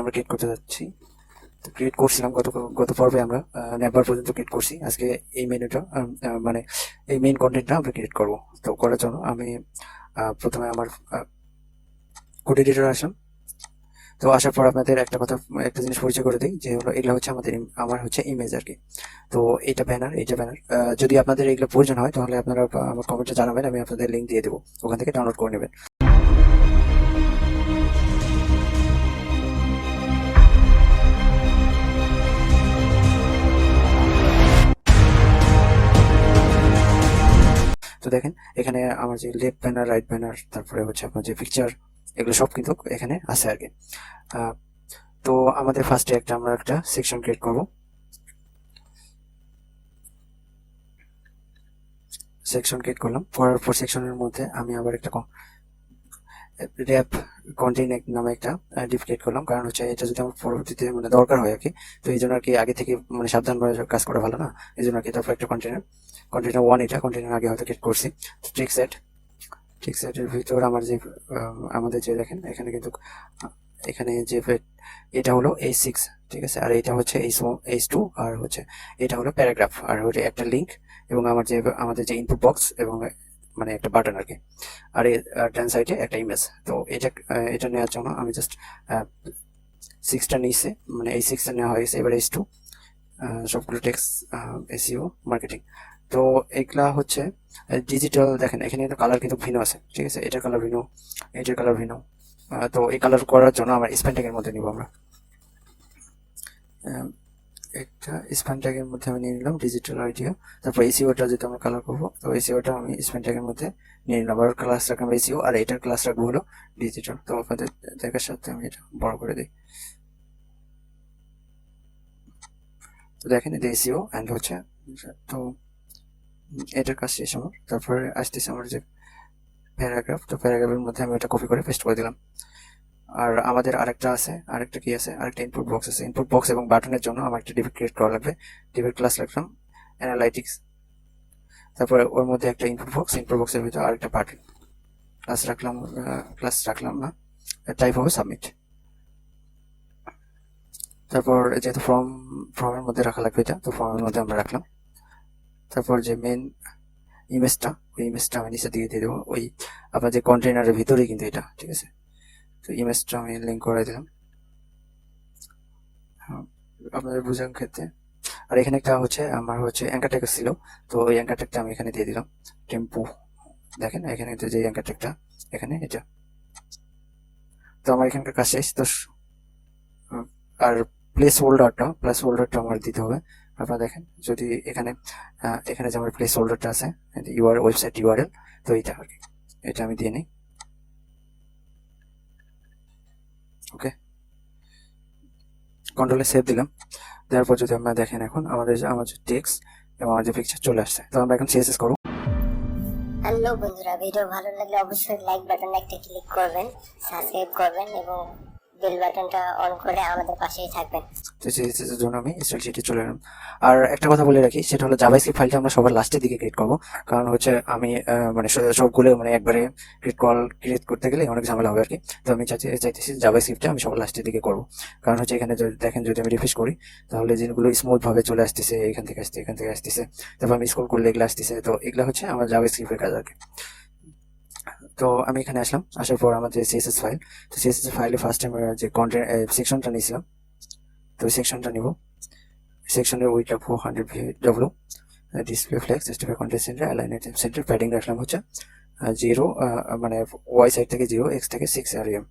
আমরা ক্রিয়েট করতে যাচ্ছি। তো ক্রিয়েট করছিলাম গত পর্বে আমরা নেভার পর্যন্ত ক্রিয়েট করছি। আজকে এই মেনুটা মানে এই মেইন কন্টেন্টটা আমরা ক্রিয়েট করব। তো করার জন্য আমি প্রথমে আমার কোড এডিটর আসলাম। তো আসার পর আপনাদের একটা জিনিস পরিচয় করে দিই, যে হলো এগুলো হচ্ছে আমার হচ্ছে ইমেজ আর কি। তো এইটা ব্যানার যদি আপনাদের এগুলো প্রয়োজন হয় তাহলে আপনারা আমার কমেন্টে জানাবেন, আমি আপনাদের লিঙ্ক দিয়ে দেবো, ওখান থেকে ডাউনলোড করে নেবেন। তো দেখেন এখানে আমার যে লেফট ব্যানার, রাইট ব্যানার, তারপরে হচ্ছে আপনার যে পিকচার, এগুলো সব কিন্তু এখানে আছে আর কি। তো আমাদের ফার্স্টে আমরা একটা সেকশন ক্রিয়েট করব। সেকশন ক্রিয়েট করলাম, করার পর সেকশনের মধ্যে আমি আবার একটা র্যাপ কন্টেন্ট নামে একটা ডিভ ক্রিয়েট করলাম, কারণ হচ্ছে এটা যদি আমার পরবর্তীতে মানে দরকার হয় আর কি। তো এই জন্য আর কি আগে থেকে মানে সাবধানভাবে কাজ করা ভালো না, এই জন্য আর কি। তারপর একটা কন্টেনার 1, এটা কন্টেনার আগে হয়তো ক্রিয়েট করছি। টেক্সট ভিতর আমাদের যে দেখেন এখানে কিন্তু এখানে যে এটা হলো H6, ঠিক আছে, আর এটা হচ্ছে H2, আর হচ্ছে এটা হলো প্যারাগ্রাফ, আর হচ্ছে একটা লিঙ্ক, এবং আমাদের যে ইনপুট বক্স এবং মানে একটা বাটন আর কি, আর ডান সাইডে একটা ইমেজ। তো এটা নেওয়ার জন্য আমি জাস্ট 6টা নিয়েছি, মানে এই 6টা নেওয়া হয়েছে। এবার H2 সবগুলো টেক্সট এসইও মার্কেটিং। তো এগুলা হচ্ছে ডিজিটাল। দেখেন এখানে কিন্তু কালার কিন্তু ভিন্ন আছে, ঠিক আছে, এটার কালার ভিন্ন, এটার কালার ভিন্ন। তো এই কালার করার জন্য আমরা স্প্যান ট্যাগের মধ্যে নিব। আমরা একটা স্প্যান ট্যাগের মধ্যে আমি নিয়ে নিলাম ডিজিটাল আইডিয়া। তারপর এসইওটা যেটা আমরা কালার করবো, তো এসইওটা আমি স্প্যান ট্যাগের মধ্যে নিয়ে নিলাম। আর ক্লাস রাখলাম এসইও, আর এটার ক্লাস রাখবো হলো ডিজিটাল। তো আপনাদের দেখার সাথে আমি এটা বড় করে দিই। তো দেখেন এটা এসইও অ্যান্ড হচ্ছে, তো এটার কাজ শেষ আমার। তারপরে আসতেছে আমার যে প্যারাগ্রাফ, তো প্যারাগ্রাফের মধ্যে আমি এটা কপি করে পেস্ট করে দিলাম। আর আমাদের আরেকটা কি আছে, আরেকটা ইনপুট বক্স আছে। ইনপুট বক্স এবং বাটনের জন্য আমার একটা ডিভ ক্রিয়েট করা লাগবে। ডিভের ক্লাস রাখলাম অ্যানালাইটিক্স, তারপরে ওর মধ্যে একটা ইনপুট বক্সের ভিতরে আরেকটা বাটন ক্লাস রাখলাম না, টাইপ হবে সাবমিট। তারপর যেহেতু ফর্মের মধ্যে রাখা লাগবে এটা, তো ফর্মের মধ্যে আমরা রাখলাম। তারপর যে মেন ইমেজটা, ওই ইমেজটা আমি নিচে দিয়ে দেবো, ওই আপনার যে কন্টেনারের ভিতরেই কিন্তু এটা, ঠিক আছে। তো ইমেজটা আমি লিঙ্ক করে দিলাম আপনাদের বোঝার ক্ষেত্রে। আর এখানে একটা হচ্ছে আমার হচ্ছে অ্যাঙ্কার ট্যাগ ছিল, তো ওই অ্যাঙ্কার ট্যাগটা আমি এখানে দিয়ে দিলাম। টেম্পো, দেখেন এখানে যে অ্যাঙ্কার ট্যাগটা এখানে এটা। তো আমার এখানকার কাজ শেষ। তো আর প্লেস হোল্ডারটা আমার দিতে হবে। আপনারা দেখেন যদি এখানে যে আমার প্লেস হোল্ডারটা আছে, ওয়েবসাইট ইউআরএল, তো এইটা আর কি, এটা আমি দিয়ে নিই। ওকে, কন্ট্রোলে সেভ দিলাম। দেওয়ার পর যদি আপনারা দেখেন এখন আমার যে টেক্সট এবং আমার যে পিকচার চলে আসছে। তো আমরা এখন CSS করব। হ্যালো বন্ধুরা, ভিডিও ভালো লাগলে অবশ্যই লাইক বাটনে একটা ক্লিক করবেন, সাবস্ক্রাইব করবেন এবং বেল বাটনটা অন করে আমাদের পাশেই থাকবেন। তো CSS এর জন্য আমি স্টাইল শিটে চলে এলাম। আর একটা কথা বলে রাখি, সেটা হলো জাভাস্ক্রিপ্ট ফাইলটা আমরা সবার লাস্টের দিকে ক্রিয়েট করব, কারণ হচ্ছে আমি মানে সবগুলো মানে একবারে ক্রিয়েট করতে গেলে অনেক ঝামেলা হবে আর কি। তো আমি চাইতেছি জাভাস্ক্রিপ্টটা আমি সবার লাস্টের দিকে করব, কারণ হচ্ছে এখানে যদি দেখেন, যদি আমি রিফ্রেশ করি তাহলে জিনিসগুলো স্মুথ ভাবে চলে আসতেছে, এখান থেকে আসতেছে, তারপর আমি স্ক্রল করলে এগুলো আসতেছে। তো এগুলো হচ্ছে আমার জাভাস্ক্রিপ্টের কাজ আর কি। তো আমি এখানে আসলাম, আসার পর আমার যে CSS ফাইল, তো CSS ফাইলে ফার্স্ট টাইম যে কন্টেন্ট সেকশনটা নিয়েছিলাম, তো সেকশনটা নিব। সেকশনের উইথ রাখবো 100 VW, display flakes, justify content centre, align item centre, padding রাখলাম হচ্ছে 0, মানে ওয়াই সাইড থেকে 0, এক্স থেকে 6 rem,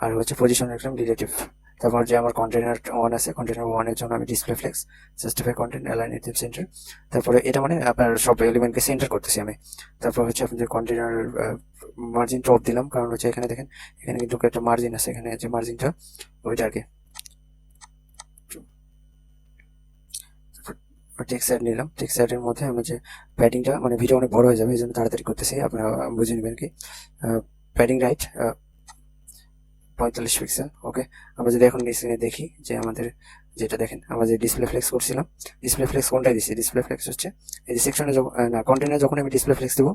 আর হচ্ছে পজিশন রাখলাম রিলেটিভ। তারপর যে আমার কন্টেনার 1 আছে, কন্টেনার 1 এর জন্য আমি display flakes, justify content, align item centre. তারপরে এটা মানে আপনার সব এলিমেন্টকে সেন্টার করতেছি আমি। তারপর হচ্ছে আপনাদের কন্টেনার মার্জিন টপ দিলাম, কারণ হচ্ছে এখানে দেখেন এখানে কিন্তু একটা মার্জিন আছে, এখানে যে মার্জিনটা ওইটা আর কি। টেক্সট অ্যাড নিলাম, টেক্সট অ্যাডের মধ্যে আমি যে প্যাডিংটা, মানে ভিডিও অনেক বড় হয়ে যাবে এই জন্য তাড়াতাড়ি করতেছি, আপনারা বুঝে নেবেন কি। Padding right 45 pixel. ওকে, আমরা যদি এখন স্ক্রিনে দেখি যে আমাদের যেটা দেখেন, আমরা যে ডিসপ্লে ফ্লেক্স করছিলাম, ডিসপ্লে ফ্লেক্স কোনটাই দিচ্ছি, ডিসপ্লে ফ্লেক্স হচ্ছে এই যে সেকশনে না কন্টেনারে যখন আমি ডিসপ্লে ফ্লেক্স দেবো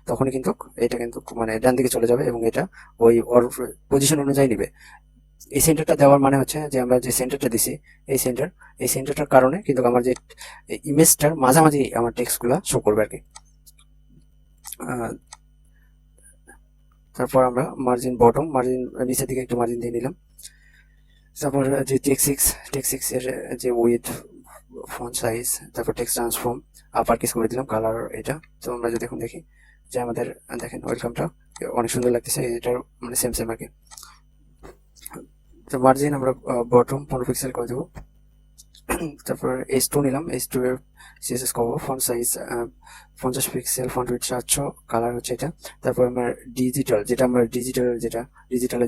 তখনই কিন্তু এটা কিন্তু মানে ডান দিকে চলে যাবে এবং এটা ওই ওর পজিশন অনুযায়ী নিবে। এই সেন্টারটা দেওয়ার মানে হচ্ছে যে আমরা যে সেন্টারটা দিছি এই সেন্টারটার কারণে কিন্তু আমার যে ইমেজটার মাঝামাঝি আমার টেক্সটগুলো শো করবে আর কি। তারপর আমরা মার্জিন বটম, মার্জিন নিচের দিকে একটু মার্জিন দিয়ে নিলাম। তারপর যে টেক্সট এর যে উইথ, ফন্ট সাইজ, তারপর টেক্সট ট্রান্সফর্ম আপার কেস করে দিলাম, কালার এটা। তো আমরা যদি এখন দেখি যে আমাদের দেখেন ওয়েলকামটা অনেক সুন্দর লাগতেছে, এটার মানে সেম আর কি। তো মার্জিন আমরা বটম 15 পিক্সেল করে দেবো। তারপর H2 নিলাম, H2 এর CSS করবো, font size 50 pixel, font width 700, colour হচ্ছে এটা। তারপর আমরা ডিজিটালের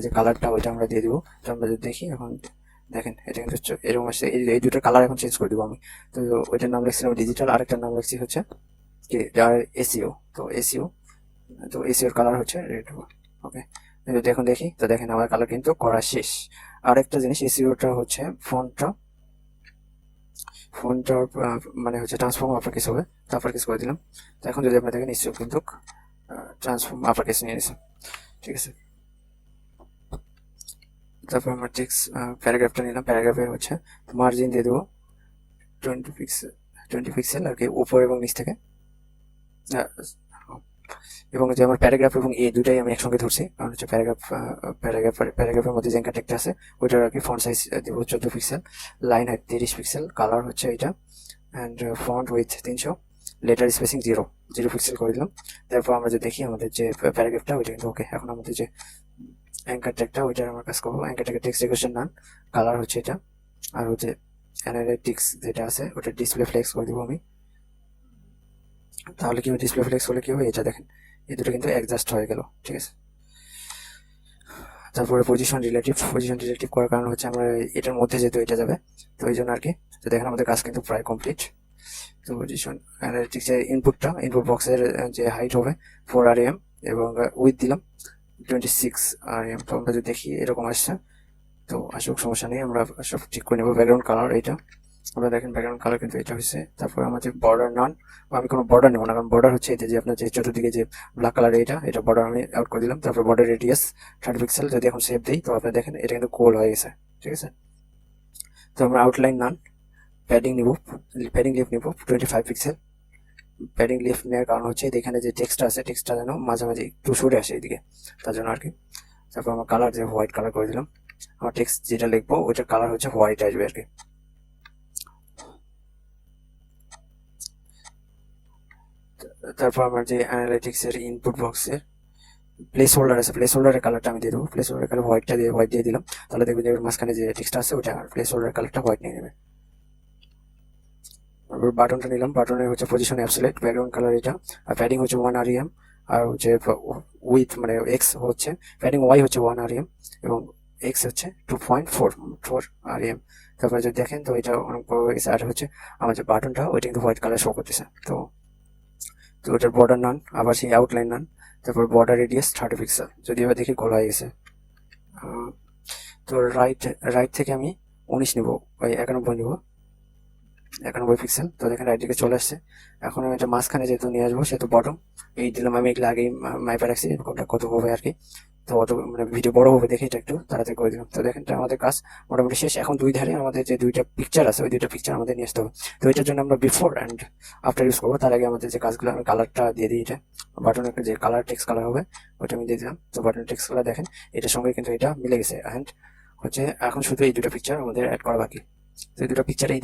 যে কালারটা ওইটা আমরা দিয়ে দিব। তো আমরা যদি দেখি এখন দেখেন এটা কিন্তু এরকম আসছে, এই দুটোর কালার এখন চেঞ্জ করে দিব আমি। তো ওইটার নাম লিখছিলাম ডিজিটাল, আরেকটার নাম লিখছি হচ্ছে কি এসইও। তো এসইওর কালার হচ্ছে রেড। ওকে, যদি এখন দেখি তো দেখেন আমার কালার কিন্তু করা শেষ। আরেকটা জিনিস, এসইওটা হচ্ছে ফন্টটা মানে হচ্ছে ট্রান্সফর্ম আপার কেস হবে, তো আপার কেস করে দিলাম। তো এখন যদি আপনারা দেখেন এসইও কিন্তু ট্রান্সফর্ম আপার কেস নিয়ে নিয়েছে, ঠিক আছে। তারপর আমরা টেক্সট প্যারাগ্রাফটা নিলাম, প্যারাগ্রাফে হচ্ছে মার্জিন দিয়ে দেবো 20 পিক্সেল আর কি, উপর এবং নিচ থেকে। এবং যে আমার প্যারাগ্রাফ এবং এই দুটাই আমি একসঙ্গে ধরছি, কারণ হচ্ছে প্যারাগ্রাফের মধ্যে যে অ্যাঙ্কার টেক্সট আছে ওইটার আর কি ফন্ট সাইজ দেবো 14 pixel, line height 30 pixel, colour হচ্ছে এটা, and font with 300, letter spacing 0 pixel করে দিলাম। তারপর আমরা যদি দেখি আমাদের যে প্যারাগ্রাফটা ওইটা কিন্তু ওকে। এখন আমাদের যে অ্যাঙ্কার ট্যাগটা ওইটার আমরা কাজ করবো, অ্যাঙ্কার ট্যাগের টেক্সট ডেকোরেশন নান, কালার হচ্ছে এটা, আর হচ্ছে অ্যানালিটিক্স যেটা আছে ওটা ডিসপ্লে ফ্লেক্স করে দিব আমি। তাহলে কি হবে, ডিসপ্লে ফ্লেক্স হলে কি হবে, এটা দেখেন এই দুটো কিন্তু অ্যাডজাস্ট হয়ে গেল, ঠিক আছে। তারপরে পজিশন রিলেটিভ করার কারণ হচ্ছে আমরা এটার মধ্যে যেহেতু এটা যাবে, তো এই জন্য আর কি। তো দেখেন আমাদের কাজ কিন্তু প্রায় কমপ্লিট। তো পজিশন অ্যানালিটিক্স এর ইনপুট বক্সের যে হাইট হবে 4 rem এবং উইথ দিলাম 26 rem। তো আমরা যদি দেখি এরকম আসছে, তো আসুক, সমস্যা নেই, আমরা সব ঠিক করে নেব। ব্যাকগ্রাউন্ড কালার এইটা, আমরা দেখেন ব্যাকগ্রাউন্ড কালার কিন্তু এটা হয়েছে। তারপর আমাদের বর্ডার নান, আমি কোনো বর্ডার নেবো না, কারণ বর্ডার হচ্ছে এটা যে আপনার যে চতুর্দিকে যে ব্ল্যাক কালার এটা বর্ডার আমি আউট করে দিলাম। তারপর বর্ডার রেডিয়াস 30 পিক্সেল, যদি এখন সেভ দিই তো আপনারা দেখেন এটা কিন্তু গোল হয়ে গেছে, ঠিক আছে। তো আমরা আউটলাইন নান, প্যাডিং লিফ নিব 25 পিক্সেল। প্যাডিং লিফ নেওয়ার কারণ হচ্ছে এখানে যে টেক্সটটা আছে টেক্সটটা যেন মাঝামাঝি একটু সরে আসে এদিকে, তার জন্য আর কি। তারপর আমার কালার যে হোয়াইট কালার করে দিলাম, আমার টেক্সট যেটা লিখবো ওইটার কালার হচ্ছে হোয়াইট আসবে আর কি। তারপর আমার যে অ্যানালিটিক্স এর ইনপুট বক্সের প্লেস হোল্ডার আছে, প্লেস হোল্ডারের কালারটা আমি দিয়ে দেবো, প্লেস হোল্ডার কালার হোয়াইট দিয়ে দিলাম। তাহলে দেখবেন যে মাঝখানে যে টেক্সট আছে ওটা প্লেস হোল্ডার কালারটা হোয়াইট নিয়ে নেবে। তারপর বাটনটা নিলাম, বাটনের হচ্ছে পজিশন অ্যাবসোলিউট, ব্যাকগ্রাউন্ড কালার এটা, আর প্যাডিং হচ্ছে 1 rem, আর হচ্ছে উইথ মানে এক্স হচ্ছে প্যাডিং ওয়াই হচ্ছে 1 rem এবং এক্স হচ্ছে 2.4 rem। তারপরে যদি দেখেন তো এটা অনেক বড় হয়ে গেছে। আর হচ্ছে আমার যে বাটনটা ওইটা কিন্তু হোয়াইট কালার শো করতেছে। তো ওটার বর্ডার নান, আবার সেই আউটলাইন নান, তারপর বর্ডার রেডিয়াস 30 পিক্সেল, যদি এবার দেখি গোল হয়ে গেছে। তো রাইট থেকে আমি 19 নিব, ওই 91 নিব, 91 পিক্সেল। তো দেখেন রাইট দিকে চলে আসছে। এখন আমি এটা মাঝখানে যেহেতু নিয়ে আসবো সেহেতু বটম এই দিলাম, আমি এগুলো আগেই মাইপে রাখছি এরকমটা কত হবে আর কি। তো অত মানে ভিডিও বড় হবে দেখে এটা একটু তাড়াতাড়ি করে দিলাম। তো দেখেন আমাদের কাজ মোটামুটি শেষ। এখন দুই ধারে আমাদের যে দুইটা পিকচার আছে ওই দুইটা পিকচার আমাদের নিয়ে আসতে হবে। তো এটার জন্য আমরা বিফোর অ্যান্ড আফটার ইউজ করবো। তার আগে আমাদের যে কাজগুলো, আমি কালারটা দিয়ে দিই, এটা বাটনের যে কালার টেক্সট কালার হবে ওটা আমি দিয়ে দিলাম। তো বাটনের টেক্সট কালার দেখেন এটার সঙ্গে কিন্তু এটা মিলে গেছে। অ্যান্ড হচ্ছে এখন শুধু এই দুটো পিকচার আমাদের অ্যাড করা বাকি। তো এই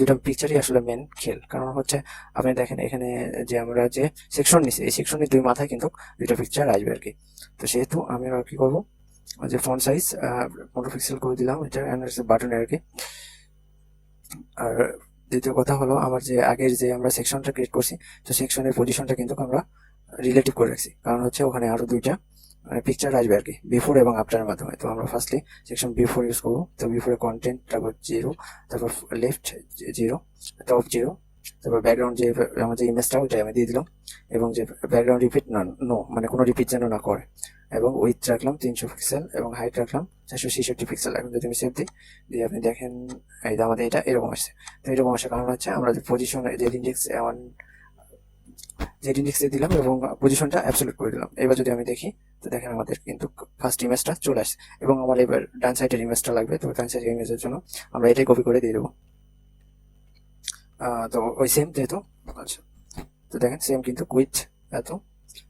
দুটো পিকচারই আসলে মেন খেল, কারণ হচ্ছে আপনি দেখেন এখানে যে আমরা যে সেকশন নিছি এই সেকশনের দুই মাথায় কিন্তু দুটো পিকচার আসবে আর কি। তো সেহেতু আমি আর কি করবো, যে ফন্ট সাইজ 15 পিক্সেল করে দিলাম এটা বাটনে আর কি। আর দ্বিতীয় কথা হলো, আমার যে আগের যে আমরা সেকশনটা ক্রিয়েট করছি তো সেকশনের পজিশনটা কিন্তু আমরা রিলেটিভ করে রাখছি, কারণ হচ্ছে ওখানে আরো দুইটা পিকচার আসবে আর কি বিফোর এবং আফটারের মাধ্যমে। তো আমরা ফার্স্টলি সেকশন বিফোর ইউজ করবো। তো বিফোরে কন্টেন্ট, তারপর 0, তারপর লেফট 0, টপ 0, তারপর ব্যাকগ্রাউন্ড যে আমার যে ইমেজটা ওইটা আমি দিয়ে দিলাম, এবং যে ব্যাকগ্রাউন্ড রিপিট নো মানে কোনো রিপিট যেন না করে, এবং উইথ রাখলাম 300 পিক্সেল এবং হাইট রাখলাম 466 পিক্সেল। এখন যদি আমি সেভ দিই দিয়ে আপনি দেখেন এই আমাদের এটা এরকম আসছে। তো এরকম আসার কারণ হচ্ছে আমরা যে পজিশন যে ইন্ডেক্স জেড ইন্ডেক্স দিয়ে দিলাম এবং পজিশনটা অ্যাবসলিউট করে দিলাম। এবার যদি আমি দেখি তো দেখেন আমাদের কিন্তু ফার্স্ট ইমেজটা চলে আসছে এবং আমার এবার ডান সাইডের ইমেজটা লাগবে। তো ডান সাইডের ইমেজের জন্য আমরা এটাই কপি করে দিয়ে দেবো। তো ওই সেম যেহেতু, আচ্ছা তো দেখেন সেম কিন্তু উইথ এত,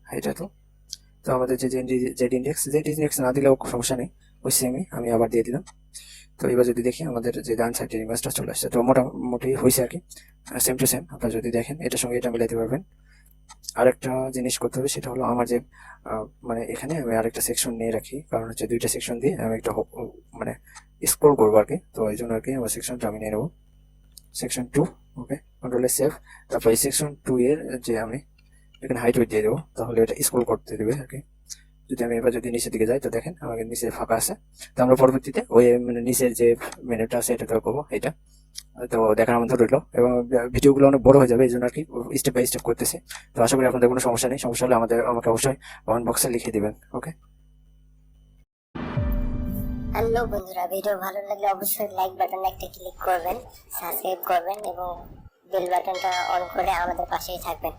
হাইট এত। তো আমাদের যে জেড ইন্ডেক্স না দিলেও সমস্যা নেই, ওই সেমই আমি আবার দিয়ে দিলাম। তো এবার যদি দেখি আমাদের যে ডান সাইডের ইমেজটা চলে আসছে, তো মোটামুটি হয়েছে আর কি, সেম টু সেম। আপনারা যদি দেখেন এটার সঙ্গে এটা মিলাইতে পারবেন। আরেকটা জিনিস করতে হবে, সেটা হলো আমার যে মানে এখানে আমি আরেকটা সেকশন নিয়ে রাখি, কারণ হচ্ছে দুইটা সেকশন দিয়ে আমি একটা মানে স্ক্রল করবো আর কি। তো এই জন্য আর কি আমার সেকশনটা আমি নিয়ে নেবো, সেকশন 2। ওকে, কন্ট্রোলে সেভ। তারপর এই সেকশন 2 এর যে আমি এখানে হাইট ওয়েট দিয়ে দেবো, তাহলে এটা স্ক্রল করতে দেবে আর কি। যদি আমি এবার যদি নিচের দিকে যাই তো দেখেন আমাদের নিচে ফাঁকা আছে। তো আমরা পরবর্তীতে ওই মানে নিচের যে মেনুটা আছে এটা করবো, এটা তো দেখার মতো রইলো। এবং ভিডিওগুলো অনেক বড় হয়ে যাবে, এই জন্য আর কি স্টেপ বাই স্টেপ করতেছি। তো আশা করি আপনাদের কোনো সমস্যা নেই। সমস্যা হলে আমাকে অবশ্যই কমেন্ট বক্সে লিখে দিবেন। ওকে, হ্যালো বন্ধুরা, ভিডিও ভালো লাগলে অবশ্যই লাইক বাটনে একটা ক্লিক করবেন, সাবস্ক্রাইব করবেন এবং বেল বাটনটা অন করে আমাদের পাশেই থাকবেন।